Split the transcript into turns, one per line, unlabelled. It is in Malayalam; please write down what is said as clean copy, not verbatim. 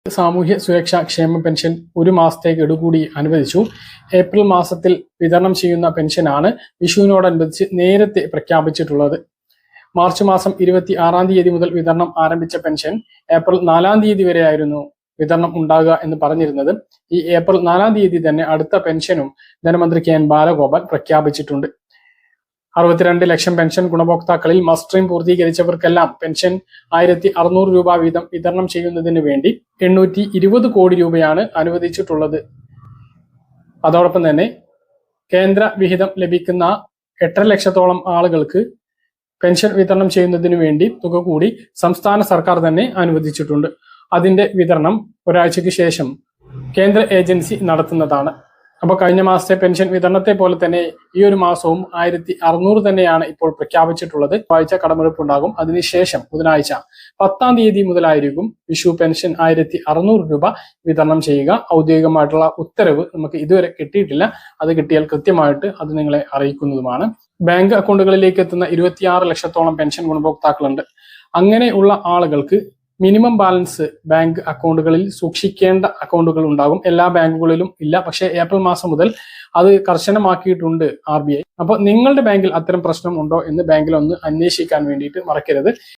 സാമൂഹ്യ സുരക്ഷാ ക്ഷേമ പെൻഷൻ ഒരു മാസത്തേക്ക് ഗഡുകൂടി അനുവദിച്ചു. ഏപ്രിൽ മാസത്തിൽ വിതരണം ചെയ്യുന്ന പെൻഷനാണ് വിഷുവിനോടനുബന്ധിച്ച് നേരത്തെ പ്രഖ്യാപിച്ചിട്ടുള്ളത്. മാർച്ച് മാസം 26-ാം തീയതി മുതൽ വിതരണം ആരംഭിച്ച പെൻഷൻ ഏപ്രിൽ 4-ാം തീയതി വരെയായിരുന്നു വിതരണം ഉണ്ടാകുക എന്ന് പറഞ്ഞിരുന്നത്. ഈ ഏപ്രിൽ 4-ാം തീയതി തന്നെ അടുത്ത പെൻഷനും ധനമന്ത്രി കെ എൻ ബാലഗോപാൽ പ്രഖ്യാപിച്ചിട്ടുണ്ട്. 62 ലക്ഷം പെൻഷൻ ഗുണഭോക്താക്കളിൽ മസ്റ്ററിംഗ് പൂർത്തീകരിച്ചവർക്കെല്ലാം പെൻഷൻ 1600 രൂപ വീതം വിതരണം ചെയ്യുന്നതിന് വേണ്ടി 820 കോടി രൂപയാണ് അനുവദിച്ചിട്ടുള്ളത്. അതോടൊപ്പം തന്നെ കേന്ദ്ര വിഹിതം ലഭിക്കുന്ന 8.5 ലക്ഷത്തോളം ആളുകൾക്ക് പെൻഷൻ വിതരണം ചെയ്യുന്നതിന് വേണ്ടി തുക കൂടി സംസ്ഥാന സർക്കാർ തന്നെ അനുവദിച്ചിട്ടുണ്ട്. അതിന്റെ വിതരണം ഒരാഴ്ചയ്ക്ക് ശേഷം കേന്ദ്ര ഏജൻസി നടത്തുന്നതാണ്. അപ്പോൾ കഴിഞ്ഞ മാസത്തെ പെൻഷൻ വിതരണത്തെ പോലെ തന്നെ ഈ ഒരു മാസവും 1600 തന്നെയാണ് ഇപ്പോൾ പ്രഖ്യാപിച്ചിട്ടുള്ളത്. ആഴ്ച കടമെടുപ്പ് ഉണ്ടാകും. അതിനുശേഷം ബുധനാഴ്ച 10-ാം തീയതി മുതലായിരിക്കും വിഷു പെൻഷൻ 1600 രൂപ വിതരണം ചെയ്യുക. ഔദ്യോഗികമായിട്ടുള്ള ഉത്തരവ് നമുക്ക് ഇതുവരെ കിട്ടിയിട്ടില്ല. അത് കിട്ടിയാൽ കൃത്യമായിട്ട് അത് നിങ്ങളെ അറിയിക്കുന്നതുമാണ്. ബാങ്ക് അക്കൗണ്ടുകളിലേക്ക് എത്തുന്ന 26 ലക്ഷത്തോളം പെൻഷൻ ഗുണഭോക്താക്കളുണ്ട്. അങ്ങനെയുള്ള ആളുകൾക്ക് മിനിമം ബാലൻസ് ബാങ്ക് അക്കൗണ്ടുകളിൽ സൂക്ഷിക്കേണ്ട അക്കൗണ്ടുകൾ ഉണ്ടാകും. എല്ലാ ബാങ്കുകളിലും ഇല്ല, പക്ഷേ ഏപ്രിൽ മാസം മുതൽ അത് കർശനമാക്കിയിട്ടുണ്ട് RBI. അപ്പോൾ നിങ്ങളുടെ ബാങ്കിൽ അത്തരം പ്രശ്നം ഉണ്ടോ എന്ന് ബാങ്കിൽ ഒന്ന് അന്വേഷിക്കാൻ വേണ്ടിയിട്ട് മറക്കരുത്.